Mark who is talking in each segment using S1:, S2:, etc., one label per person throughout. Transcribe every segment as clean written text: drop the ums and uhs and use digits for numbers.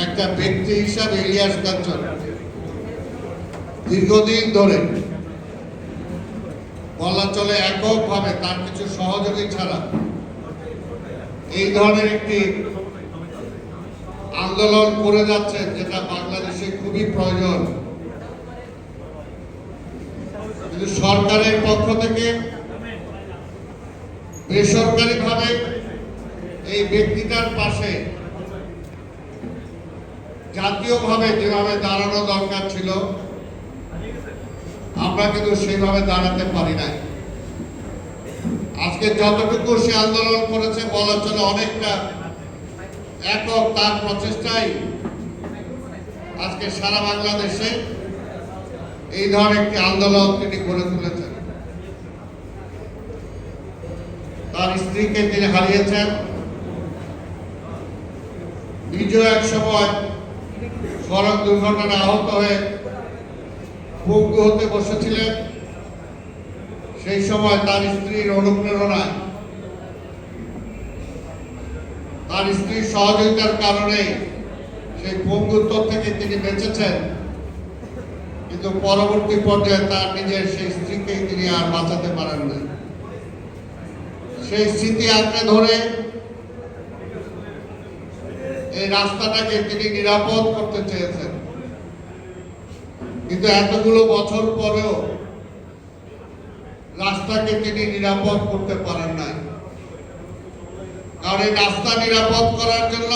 S1: একটা ব্যক্তি হিসাবে ইলিয়াস কাঞ্চন দীর্ঘদিন ধরে বলা চলে এককভাবে তার কিছু সহযোগী ছাড়া এই ধরনের একটি আন্দোলন করে যাচ্ছেন, যেটা বাংলাদেশে খুবই প্রয়োজন। কিন্তু সরকারের পক্ষ থেকে বেসরকারিভাবে এই ব্যক্তিটার পাশে জাতীয়ভাবে যেভাবে দাঁড়ানো দরকার ছিল, আমরা কিন্তু সেইভাবে দাঁড়াতে পারি নাই। আজকে যতটুকু সে আন্দোলন করেছে বলা চলে অনেকটা একক তার প্রচেষ্টায় আজকে সারা বাংলাদেশে এই ধরনের একটি আন্দোলন তিনি গড়ে তুলেছেন। তার স্ত্রীকে তিনি হারিয়েছেন, নিজেও এক সময় সড়ক দুর্ঘটনায় আহত হয়ে পঙ্গু হতে বসেছিলেন। সেই সময় তার স্ত্রীর অনুপ্রেরণায়, তার স্ত্রীর সহযোগিতার কারণে সেই পঙ্গুত্ব থেকে তিনি বেঁচেছেন। কিন্তু পরবর্তী পর্যায়ে তার নিজের সেই স্ত্রীকে তিনি আর বাঁচাতে পারেন না। সেই স্মৃতি আঁকড়ে ধরে এই রাস্তাটাকে তিনি নিরাপদ করতে চেয়েছেন, কিন্তু এতগুলো বছর পরেও রাস্তাকে তিনি নিরাপদ করতে পারেন নাই। কারণ এই রাস্তা নিরাপদ করার জন্য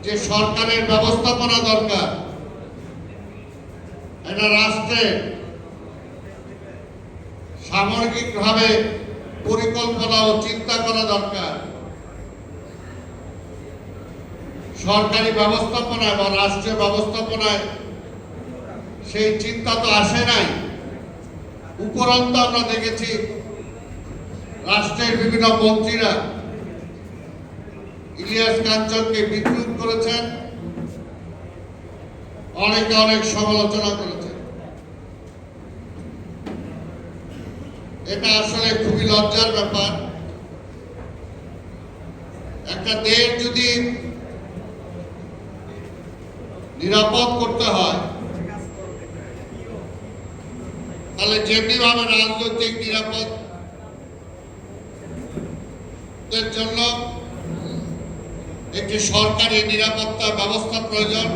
S1: যে সরকারের ব্যবস্থাপনা দরকার, এটা রাষ্ট্রের সামগ্রিকভাবে পরিকল্পনা ও চিন্তা করা দরকার। সরকারি ব্যবস্থাপনায় বা রাষ্ট্রীয় ব্যবস্থাপনায় সেই চিন্তা তো আসে নাই। উপরন্ত আমরা দেখেছি রাষ্ট্রের বিভিন্ন মন্ত্রীরা ইলিয়াস কাঞ্চনকে বিদ্রুপ করেছেন, অনেকে অনেক সমালোচনা করেছেন। এটা আসলে খুবই লজ্জার ব্যাপার। একটা দেশ যদি নিরাপদ করতে হয়, তাহলে যেমনি ভাবে রাজনৈতিক নিরাপত্তার জন্য একটি সরকারি নিরাপত্তা ব্যবস্থা প্রয়োজন,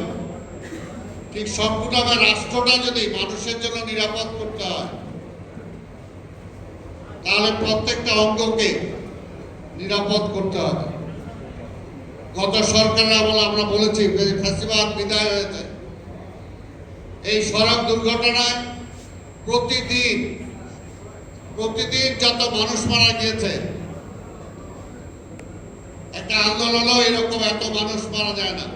S1: ঠিক সম্পূর্ণভাবে রাষ্ট্রটা যদি মানুষের জন্য নিরাপদ করতে হয়, তাহলে প্রত্যেকটা অঙ্গকে নিরাপদ করতে হবে। গত সরকারের আমলে আমরা বলেছি ফ্যাসিবাদ বিদায় হয়েছে। এই সড়ক দুর্ঘটনায় প্রতিদিন যত মানুষ মারা গিয়েছে, একটা আন্দোলনও এরকম এত মানুষ মারা যায় না।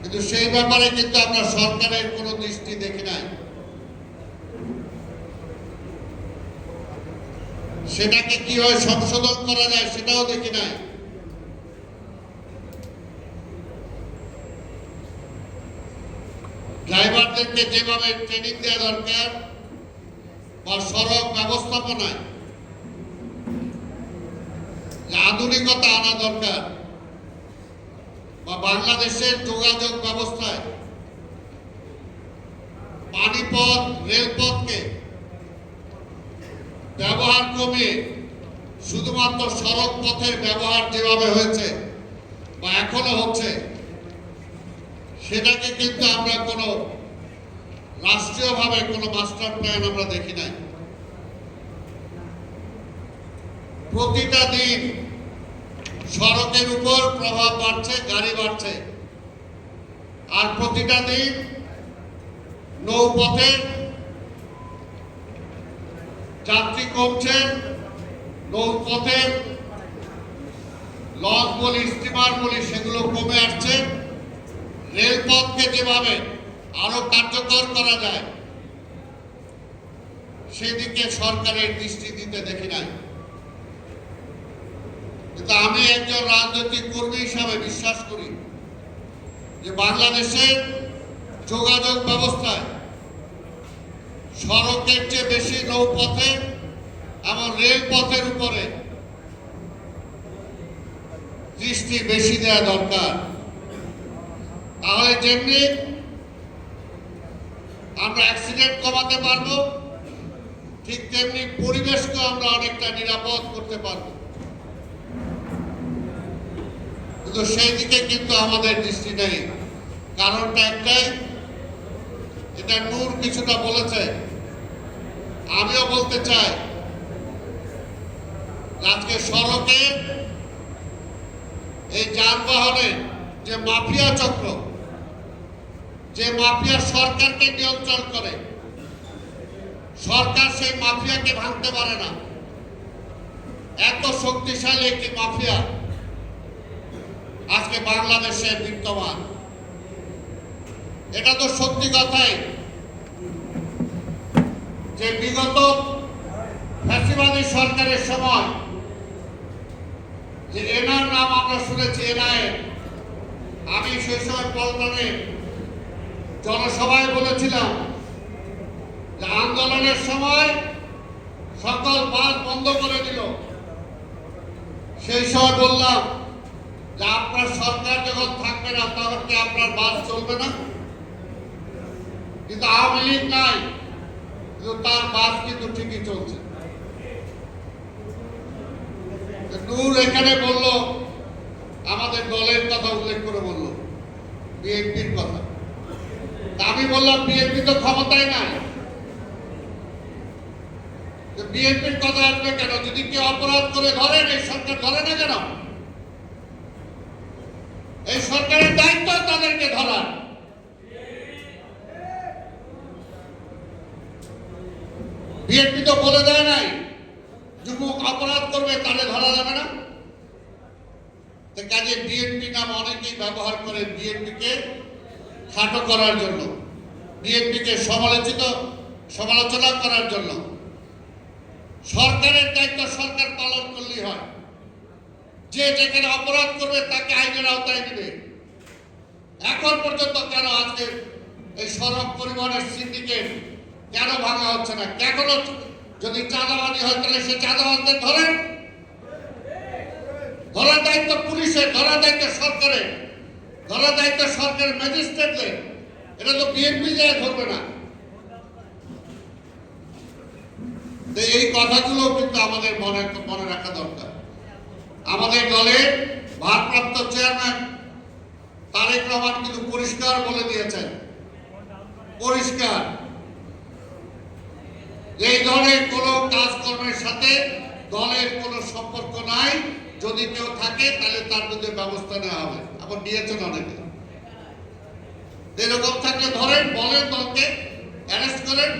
S1: কিন্তু সেই ব্যাপারে কিন্তু আমরা সরকারের কোনো দৃষ্টি দেখি নাই। সেটাকে কিভাবে সংশোধন করা যায় সেটাও দেখি নাই। ড্রাইভারদেরকে যেভাবে ট্রেনিং দেওয়া দরকার বা সড়ক ব্যবস্থাপনায় আধুনিকতা আনা দরকার, বা বাংলাদেশের যোগাযোগ ব্যবস্থায় পানিপথ রেলপথকে ব্যবহার কমিয়ে শুধুমাত্র সড়ক পথের ব্যবহার যেভাবে হয়েছে বা এখনো হচ্ছে, সেটাকে কিন্তু আমরা কোনো রাষ্ট্রীয়ভাবে কোনো মাস্টার প্ল্যান আমরা দেখি নাই। প্রতিটা দিন সড়কের উপর প্রভাব বাড়ছে, গাড়ি বাড়ছে, আর প্রতিটা দিন নৌপথে যাত্রী কমছে, নৌপথে লঞ্চ বলি স্টিমার বলি সেগুলো কমে আসছে। রেলপথকে যেভাবে আরো কার্যকর করা যায় সেদিকে সরকারের দৃষ্টি দিতে দেখি নাই। কিন্তু আমি একজন রাজনৈতিক কর্মী হিসাবে বিশ্বাস করি যে বাংলাদেশের যোগাযোগ ব্যবস্থায় সড়কের চেয়ে বেশি নৌপথে এবং রেলপথের উপরে দৃষ্টি বেশি দেওয়া দরকার। তাহলে যেমনি আমরা অ্যাক্সিডেন্ট কমাতে পারবো, ঠিক তেমনি পরিবেশকে আমরা অনেকটা নিরাপদ করতে পারবো। কিন্তু সেই দিকে কিন্তু আমাদের দৃষ্টি নেই। কারণটা একটাই, এটা নূর কিছুটা বলেছে, আমিও বলতে চাই, আজকে সড়কে এই যানবাহনের যে মাফিয়া চক্র, যে মাফিয়া সরকারকে নিয়ন্ত্রণ করে, সরকার সেই মাফিয়াকে ভাঙতে পারে না। এত শক্তিশালী একটি মাফিয়া আজকে বাংলাদেশে বিদ্যমান। এটা তো সত্যি কথাই যে বিগত ফ্যাসিবাদী সরকারের সময় যে এনার নাম আমরা শুনেছি, এনআইএ। আমি সেই সময় পল্টনে জনসভায় বলেছিলাম যে আন্দোলনের সময় সকল বাস বন্ধ করে দিল। সেই সময় বললাম যে আপনার সরকার যখন থাকবে না তখন কি আপনার বাস চলবে না? কিন্তু আওয়ামী লীগ নাই, কিন্তু তার বাস কিন্তু ঠিকই চলছে। নূর এখানে বলল, আমাদের দলের কথা উল্লেখ করে বলল, বিএনপির কথা। আমি বললাম বিএনপি তো ক্ষমতায় নাই, বিএনপির কথা আসবে কেন? যদি কেউ অপরাধ করে ধরেন, এই সরকার ধরে না কেন? এই সরকারের দায়িত্ব তাদেরকে ধরার। বিএনপি তো বলে দেয় নাই যুবক অপরাধ করবে তাহলে ধরা যাবে না। কাজে বিএনপি নাম অনেকেই ব্যবহার করে বিএনপিকে খাটো করার জন্য, বিএনপিকে সমালোচনা করার জন্য। সরকারের দায়িত্ব সরকার পালন করলেই হয়। যে যেখানে অপরাধ করবে তাকে আইনের আওতায় দিবে। এখন পর্যন্ত কেন আজকে এই সড়ক পরিবহনের সিন্ডিকেট কেন ভাঙা হচ্ছে না? কেন? যদি চাঁদাবাজি হয় তাহলে সে চাঁদাবাজদের ধরেন। ধরার দায়িত্ব পুলিশের, ধরার দায়িত্ব সরকারের, ধরার দায়িত্ব সরকারের ম্যাজিস্ট্রেটদের। এটা তো বিএনপি যায় ধরবে না। এই কথাগুলো কিন্তু আমাদের মনে রাখা দরকার। আমাদের দলের ভারপ্রাপ্ত চেয়ারম্যান তারেক রহমান কিন্তু পরিষ্কার বলে দিয়েছেন, পরিষ্কার, এই ধরনের কোনো কাজকর্মের সাথে দলের কোনো সম্পর্ক নাই। যদি কেউ থাকে তাহলে তার বিরুদ্ধে ব্যবস্থা নেওয়া হবে। আবার নিয়েছেন অনেকে। এরকম থাকলে ধরেন, বলেন, দলকে অ্যারেস্ট করেন,